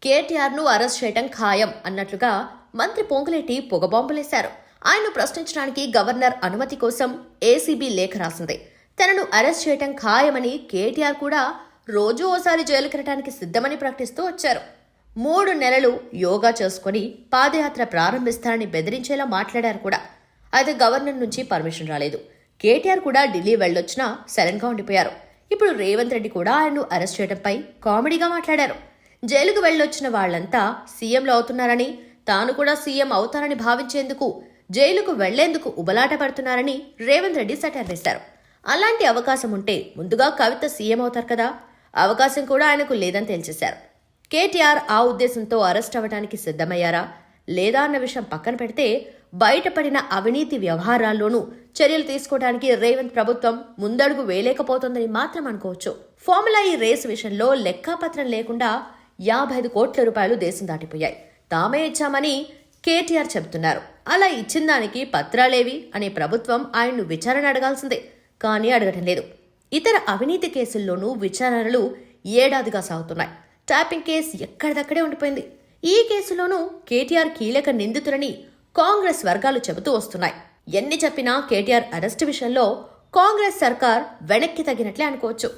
కేటీఆర్ను arrest చేయడం ఖాయం అన్నట్లుగా మంత్రి పొంగులేటి పొగబాంబులేశారు. ఆయన్ను ప్రశ్నించడానికి గవర్నర్ అనుమతి కోసం ఏసీబీ లేఖ రాసింది. తనను అరెస్ట్ చేయడం ఖాయమని కేటీఆర్ కూడా రోజూ ఓసారి జైలుకెళ్ళడానికి సిద్ధమని ప్రకటిస్తూ వచ్చారు. 3 నెలలు యోగా చేసుకుని పాదయాత్ర ప్రారంభిస్తారని బెదిరించేలా మాట్లాడారు కూడా. అయితే గవర్నర్ నుంచి పర్మిషన్ రాలేదు. కేటీఆర్ కూడా ఢిల్లీ వెళ్ళొచ్చినా సైలెంట్గా ఉండిపోయారు. ఇప్పుడు రేవంత్ రెడ్డి కూడా ఆయన్ను అరెస్ట్ చేయడంపై కామెడీగా మాట్లాడారు. జైలుకు వెళ్ళొచ్చిన వాళ్లంతా సీఎంలు అవుతున్నారని, తాను కూడా సీఎం అవుతారని భావించేందుకు జైలుకు వెళ్లేందుకు ఉబలాట పడుతున్నారని రేవంత్ రెడ్డి సెటైర్ వేశారు. అలాంటి అవకాశం ఉంటే ముందుగా కవిత సీఎం అవుతారు కదా, అవకాశం కూడా ఆయనకు లేదని తేల్చేశారు. కేటీఆర్ ఆ ఉద్దేశంతో అరెస్ట్ అవ్వడానికి సిద్ధమయ్యారా లేదా అన్న విషయం పక్కన పెడితే, బయటపడిన అవినీతి వ్యవహారాల్లోనూ చర్యలు తీసుకోవడానికి రేవంత్ ప్రభుత్వం ముందడుగు వేయలేకపోతోందని మాత్రం అనుకోవచ్చు. ఫార్ములా ఈ రేసు విషయంలో లెక్కాపత్రం లేకుండా 55 కోట్ల రూపాయలు దేశం దాటిపోయాయి. తామే ఇచ్చామని కేటీఆర్ చెబుతున్నారు. అలా ఇచ్చిన దానికి పత్రాలేవి అనే ప్రభుత్వం ఆయన్ను విచారణ అడగాల్సిందే, కానీ అడగటం లేదు. ఇతర అవినీతి కేసుల్లోనూ విచారణలు ఏడాదిగా సాగుతున్నాయి. ట్యాపింగ్ కేసు ఎక్కడిదక్కడే ఉండిపోయింది. ఈ కేసులోనూ కేటీఆర్ కీలక నిందితులని కాంగ్రెస్ వర్గాలు చెబుతూ వస్తున్నాయి. ఎన్ని చెప్పినా కేటీఆర్ అరెస్టు విషయంలో కాంగ్రెస్ సర్కార్ వెనక్కి తగ్గినట్లే అనుకోవచ్చు.